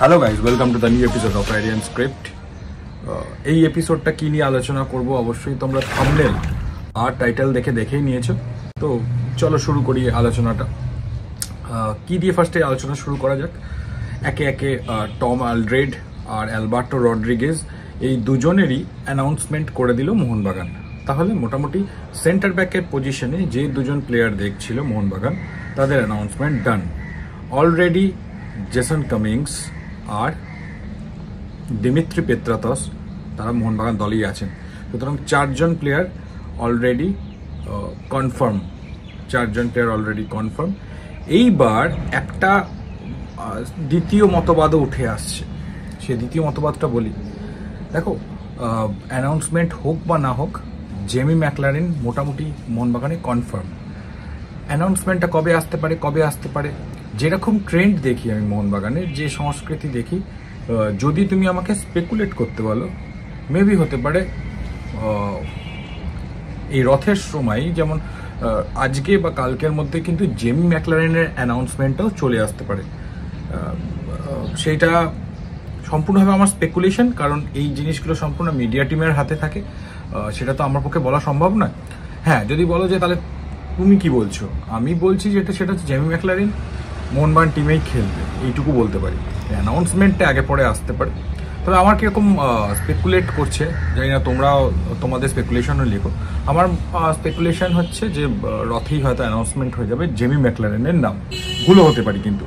Hello guys, welcome to the new episode of Idean script. এই এপিসোডটা কি নিয়ে আলোচনা করব অবশ্যই তোমরা থাম্বনেল আর টাইটেল দেখেই নিয়েছো। তো চলো শুরু করি আলোচনাটা। কি দিয়ে ফার্স্টে আলোচনা শুরু করা যাক। একে একে টম আলড্রেড আর অ্যালবার্টো রড্রিগেজ এই দুজনেরই অ্যানাউন্সমেন্ট করে দিল মোহনবাগান। তাহলে মোটামুটি সেন্টার ব্যাকের পজিশনে যে দুজন প্লেয়ার দেখছিল মোহনবাগান, তাদের announcement done already. Jason Cummings আর দিমিত্রি পেত্রাতস তারা মোহনবাগান দলেই আছেন। সুতরাং চারজন প্লেয়ার অলরেডি কনফার্ম। এইবার একটা দ্বিতীয় মতবাদও উঠে আসছে। সে দ্বিতীয় মতবাদটা বলি। দেখো, অ্যানাউন্সমেন্ট হোক বা না হোক, জেমি ম্যাকলারেন মোটামুটি মোহনবাগানে কনফার্ম। অ্যানাউন্সমেন্টটা কবে আসতে পারে যেরকম ট্রেন্ড দেখি আমি মোহনবাগানের, যে সংস্কৃতি দেখি, যদি তুমি আমাকে স্পেকুলেট করতে বলো, মেবি হতে পারে এই রথের সময়, যেমন আজকে বা কালকের মধ্যে কিন্তু জেমি ম্যাকলারেনের অ্যানাউন্সমেন্টটাও চলে আসতে পারে। সেইটা সম্পূর্ণভাবে আমার স্পেকুলেশন, কারণ এই জিনিসগুলো সম্পূর্ণ মিডিয়া টিমের হাতে থাকে। সেটা তো আমার পক্ষে বলা সম্ভব নয়। হ্যাঁ, যদি বলো যে তাহলে তুমি কি বলছো, আমি বলছি যেটা সেটা হচ্ছে জেমি ম্যাকলারেন মোহনবাগান টিমেই খেলবে, এইটুকু বলতে পারি। অ্যানাউন্সমেন্টটা আগে পরে আসতে পারে। তবে আমার কিরকম স্পেকুলেট করছে জানি না, তোমরাও তোমাদের স্পেকুলেশনও লেখো। আমার স্পেকুলেশন হচ্ছে যে রথেই হয়তো অ্যানাউন্সমেন্ট হয়ে যাবে জেমি ম্যাকলারেনের নাম। ভুলও হতে পারি, কিন্তু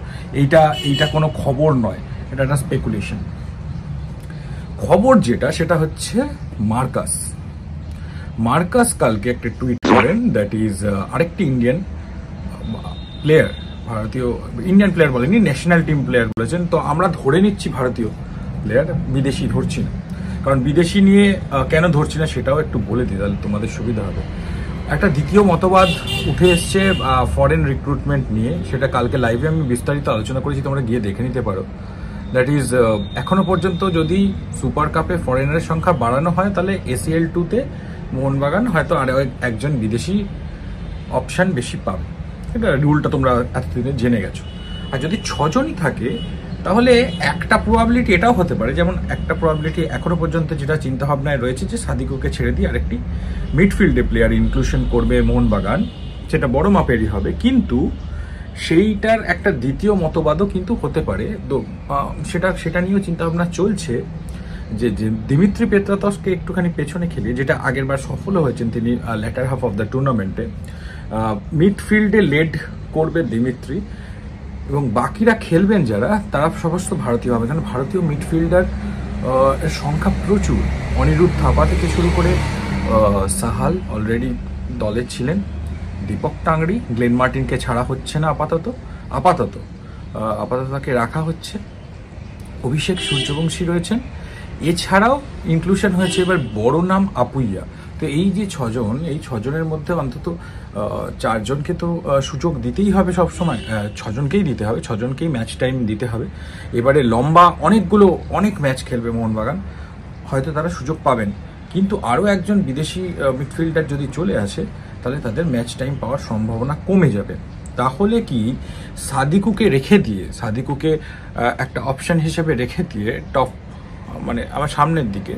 এইটা কোনো খবর নয়, এটা একটা স্পেকুলেশন। খবর যেটা সেটা হচ্ছে মার্কাস কালকে একটা টুইট করেন, দ্যাট ইজ আরেকটি ইন্ডিয়ান প্লেয়ার, ইন্ডিয়ান প্লেয়ার বলেনি, ন্যাশনাল টিম প্লেয়ার বলেছেন। তো আমরা ধরে নিচ্ছি ভারতীয় প্লেয়ার, বিদেশি ধরছি না। কারণ বিদেশি নিয়ে কেন ধরছি না সেটাও একটু বলে দিই, তাহলে তোমাদের সুবিধা হবে। একটা দ্বিতীয় মতবাদ উঠে এসছে ফরেন রিক্রুটমেন্ট নিয়ে, সেটা কালকে লাইভে আমি বিস্তারিত আলোচনা করেছি, তোমরা গিয়ে দেখে নিতে পারো। দ্যাট ইজ, এখনো পর্যন্ত যদি সুপার কাপে ফরেনারের সংখ্যা বাড়ানো হয়, তাহলে ACL 2-তে মোহনবাগান হয়তো আরও একজন বিদেশি অপশান বেশি পাবে। এটা রুলটা তোমরা এতদিনে জেনে গেছো। আর যদি 6 জনই থাকে, তাহলে একটা প্রবাবিলিটি এটাও হতে পারে, যেমন একটা প্রবাবিলিটি এখনো পর্যন্ত যেটা চিন্তাভাবনায় রয়েছে, যে সাদিকুকে ছেড়ে দিয়ে আরেকটি মিডফিল্ডে প্লেয়ার ইনক্লুশন করবে মোহনবাগান, সেটা বড় মাপেরই হবে। কিন্তু সেইটার একটা দ্বিতীয় মতবাদও কিন্তু হতে পারে। তো সেটা নিয়েও চিন্তাভাবনা চলছে, যে দিমিত্রি পেত্রাতসকে একটুখানি পেছনে খেলিয়ে, যেটা আগের বার সফল হয়েছেন তিনি ল্যাটার হাফ অফ দ্য টুর্নামেন্টে, মিডফিল্ডে লেড করবে দিমিত্রি, এবং বাকিরা খেলবেন যারা, তারা সমস্ত ভারতীয় হবে। কারণ ভারতীয় মিডফিল্ডার সংখ্যা প্রচুর। অনিরুদ্ধ থাপা থেকে শুরু করে সাহাল অলরেডি দলে ছিলেন, দীপক টাংরি, গ্লেন মার্টিনকে ছাড়া হচ্ছে না আপাতত তাকে রাখা হচ্ছে, অভিষেক সূর্যবংশী রয়েছেন, এছাড়াও ইনক্লুশন হয়েছে এবার বড় নাম আপুইয়া। তো এই যে 6 জন, এই 6 জনের মধ্যে অন্তত 4 জনকে তো সুযোগ দিতেই হবে সবসময়, 6 জনকেই দিতে হবে, 6 জনকেই ম্যাচ টাইম দিতে হবে। এবারে লম্বা অনেক ম্যাচ খেলবে মোহনবাগান, হয়তো তারা সুযোগ পাবেন। কিন্তু আরও একজন বিদেশি মিডফিল্ডার যদি চলে আসে, তাহলে তাদের ম্যাচ টাইম পাওয়ার সম্ভাবনা কমে যাবে। তাহলে কি সাদিকুকে একটা অপশন হিসেবে রেখে দিয়ে টপ, মানে আমার সামনের দিকে,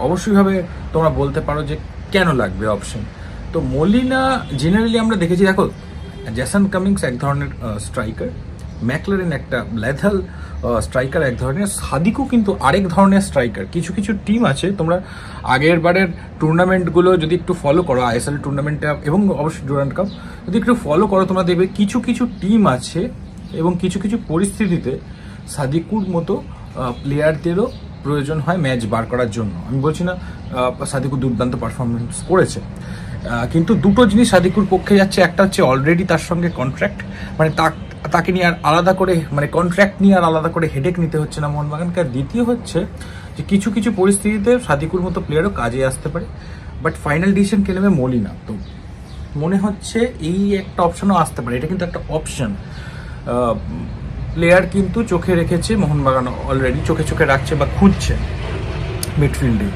অবশ্যইভাবে তোমরা বলতে পারো যে কেন লাগবে অপশন। তো মলিনা জেনারেলি আমরা দেখেছি, দেখো, জেসন কামিংস এক ধরনের স্ট্রাইকার, ম্যাকলারেন একটা লেথাল স্ট্রাইকার এক ধরনের, সাদিকু কিন্তু আরেক ধরনের স্ট্রাইকার। কিছু টিম আছে, তোমরা আগের বারের টুর্নামেন্টগুলো যদি একটু ফলো করো, ISL টুর্নামেন্টটা এবং অবশ্যই ডুরান্ড কাপ যদি একটু ফলো করো, তোমরা দেখবে কিছু টিম আছে এবং কিছু পরিস্থিতিতে সাদিকুর মতো প্লেয়ারদেরও প্রয়োজন হয় ম্যাচ বার করার জন্য। আমি বলছি না সাদিকু দুর্দান্ত পারফরমেন্স করেছে, কিন্তু দুটো জিনিস সাদিকুর পক্ষে যাচ্ছে। একটা হচ্ছে অলরেডি তার সঙ্গে কন্ট্রাক্ট, মানে তাকে নিয়ে আর আলাদা করে, মানে কন্ট্রাক্ট নিয়ে আর আলাদা করে হেডেক নিতে হচ্ছে না মোহনবাগানকে। আর দ্বিতীয় হচ্ছে যে কিছু পরিস্থিতিতে সাদিকুর মতো প্লেয়ারও কাজে আসতে পারে। বাট ফাইনাল ডিসিশন কে নেবে মলিনা। তো মনে হচ্ছে এই একটা অপশনও আসতে পারে। এটা কিন্তু একটা অপশন, প্লেয়ার কিন্তু চোখে রেখেছে মোহনবাগান, অলরেডি চোখে রাখছে বা খুঁজছে মিডফিল্ডে,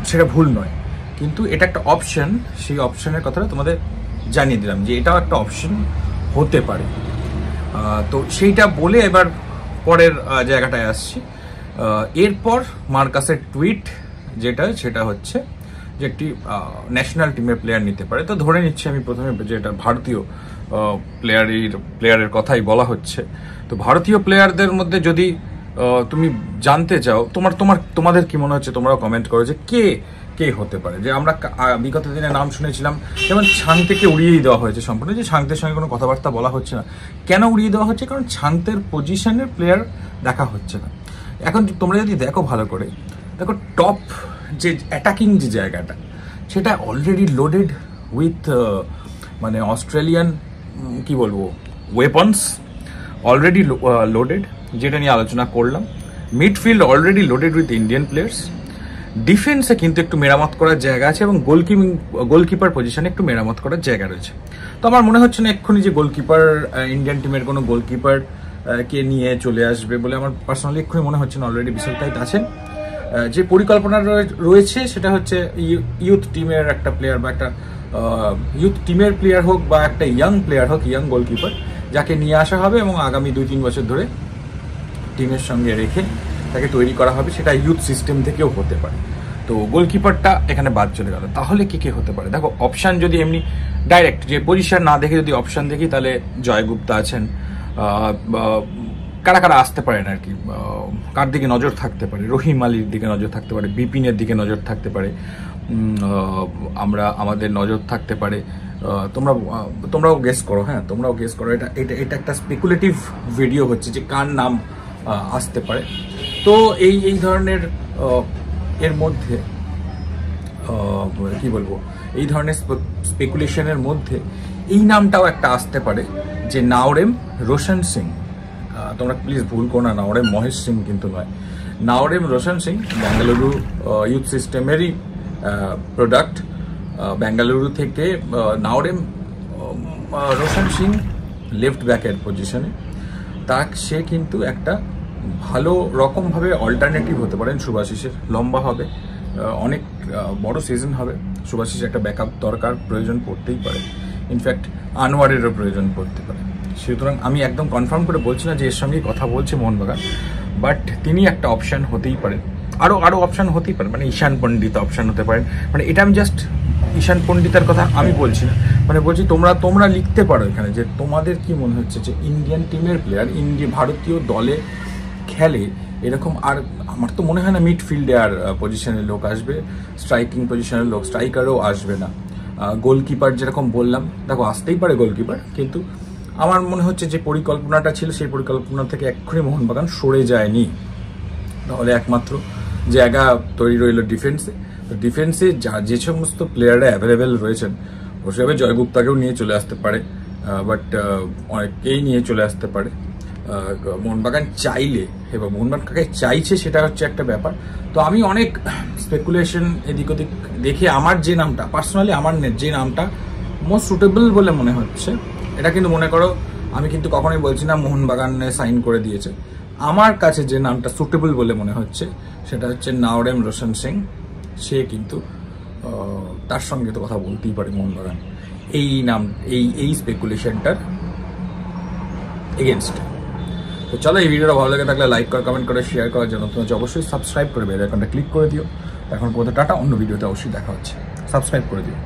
সেটা ভুল নয়। কিন্তু এটা একটা অপশন, সেই অপশনের কথাটা তোমাদের জানিয়ে দিলাম যে এটাও একটা অপশন হতে পারে। তো সেইটা বলে এবার পরের জায়গাটায় আসছি। এরপর মার্কাসের টুইট সেটা হচ্ছে যে একটি ন্যাশনাল টিমের প্লেয়ার নিতে পারে। তো ধরে নিচ্ছি আমি প্রথমে যেটা ভারতীয় প্লেয়ারের কথাই বলা হচ্ছে। তো ভারতীয় প্লেয়ারদের মধ্যে যদি তুমি জানতে চাও, তোমাদের কি মনে হচ্ছে, তোমরাও কমেন্ট করো যে কে হতে পারে। যে আমরা বিগত দিনে নাম শুনেছিলাম, যেমন ছাংতেকে উড়িয়েই দেওয়া হয়েছে সম্পূর্ণ, যে ছাংতের সঙ্গে কোনো কথাবার্তা বলা হচ্ছে না। কেন উড়িয়ে দেওয়া হচ্ছে? কারণ ছাংতের পজিশনের প্লেয়ার দেখা হচ্ছে না। এখন তোমরা যদি দেখো ভালো করে, দেখো টপ যে অ্যাটাকিং যে জায়গাটা, সেটা অলরেডি লোডেড উইথ মানে অস্ট্রেলিয়ান কি বলবো ওয়েপন্স, অলরেডি লোডেড, যেটা নিয়ে আলোচনা করলাম। Midfield already loaded with Indian players. ডিফেন্সে কিন্তু একটু মেরামত করার জায়গা আছে, এবং গোলকিপার পজিশনে একটু মেরামত করার জায়গা রয়েছে। তো আমার মনে হচ্ছে না এক্ষুনি যে গোলকিপার ইন্ডিয়ান টিমের কোনো গোলকিপার কে নিয়ে চলে আসবে বলে আমার পার্সোনালি এক্ষুনি মনে হচ্ছে না। অলরেডি বিশাল টাইট আছেন। যে পরিকল্পনা রয়েছে সেটা হচ্ছে ইউথ টিমের একটা প্লেয়ার, বা একটা ইউথ টিমের প্লেয়ার হোক, বা একটা ইয়াং প্লেয়ার হোক, ইয়াং গোলকিপার, যাকে নিয়ে আসা হবে এবং আগামী 2-3 বছর ধরে টিমের সঙ্গে রেখে তাকে তৈরি করা হবে। সেটা ইউথ সিস্টেম থেকেও হতে পারে। তো গোলকিপারটা এখানে বাদ চলে গেল। তাহলে কে হতে পারে? দেখো, অপশান যদি এমনি ডাইরেক্ট যে পজিশন না দেখে যদি অপশান দেখি, তাহলে জয় গুপ্তা আছেন। কারা আসতে পারেন আর কি, কার দিকে নজর থাকতে পারে? রহিম আলীর দিকে নজর থাকতে পারে, বিপিনের দিকে নজর থাকতে পারে, আমাদের নজর থাকতে পারে। তোমরাও গেস করো। হ্যাঁ, তোমরাও গেস করো। এটা একটা স্পেকুলেটিভ ভিডিও হচ্ছে যে কার নাম আসতে পারে। তো এই ধরনের এর মধ্যে কি বলবো, এই ধরনের স্পেকুলেশনের মধ্যে এই নামটাও একটা আসতে পারে, যে নাওরেম রোশন সিং। তোমরা প্লিজ ভুল করো না, নাওরেম মহেশ সিং কিন্তু নয়, নাওরেম রোশন সিং বেঙ্গালুরু ইউথ সিস্টেমেরই প্রোডাক্ট। বেঙ্গালুরু থেকে নাওরেম রোশন সিং লেফট ব্যাকের পজিশনে, সে কিন্তু একটা ভালো রকমভাবে অল্টারনেটিভ হতে পারেন শুভাশিসের। লম্বা হবে, অনেক বড় সিজন হবে, শুভাশিস একটা ব্যাকআপ দরকার, প্রয়োজন পড়তেই পারে। ইনফ্যাক্ট আনোয়ারেরও প্রয়োজন পড়তে পারে। সুতরাং আমি একদম কনফার্ম করে বলছি না যে এর সঙ্গেই কথা বলছে মোহনবাগান, বাট তিনি একটা অপশান হতেই পারেন। আরও অপশান হতেই পারে, মানে ঈশান পণ্ডিত অপশান হতে পারেন। মানে এটা আমি জাস্ট ঈশান পণ্ডিতের কথা আমি বলছি না, মানে বলছি তোমরা লিখতে পারো এখানে যে তোমাদের কি মনে হচ্ছে যে ইন্ডিয়ান টিমের প্লেয়ার ভারতীয় দলে খেলে এরকম। আর আমার তো মনে হয় না মিডফিল্ডে আর পজিশনের লোক আসবে, স্ট্রাইকিং পজিশনের লোক, স্ট্রাইকারও আসবে না। গোলকিপার যেরকম বললাম, দেখো আসতেই পারে গোলকিপার, কিন্তু আমার মনে হচ্ছে যে পরিকল্পনাটা ছিল সেই পরিকল্পনা থেকে এক্ষুনি মোহনবাগান সরে যায়নি। তাহলে একমাত্র জায়গা তৈরি রইল ডিফেন্সে। তো ডিফেন্সে যে সমস্ত প্লেয়াররা অ্যাভেলেবেল রয়েছেন, সেভাবে জয়গুপ্তাকেও নিয়ে চলে আসতে পারে, বাট অনেককেই নিয়ে চলে আসতে পারে মোহনবাগান চাইলে, এবং মোহনবাগান কাকে চাইছে সেটা হচ্ছে একটা ব্যাপার। তো আমি অনেক স্পেকুলেশন এদিক ওদিক দেখে আমার যে নামটা পার্সোনালি, আমার যে নামটা মোস্ট সুটেবল বলে মনে হচ্ছে, এটা কিন্তু মনে করো আমি কিন্তু কখনোই বলছি না মোহনবাগানে সাইন করে দিয়েছে। আমার কাছে যে নামটা সুটেবল বলে মনে হচ্ছে সেটা হচ্ছে নাওরেম রোশন সিং। সে কিন্তু তার সঙ্গে তো কথা বলতেই পারে মোহনবাগান এই স্পেকুলেশনটার এগেনস্টে। তো চলো, এই ভিডিওটা ভালো লাগে থাকলে লাইক করো, কমেন্ট করে, শেয়ার করার জন্য তুমি অবশ্যই সাবস্ক্রাইব করে বেল আইকনটা ক্লিক করে দিও। এখন পর্যন্ত টাটা, অন্য ভিডিওতে অবশ্যই দেখা হচ্ছে। সাবস্ক্রাইব করে দিও।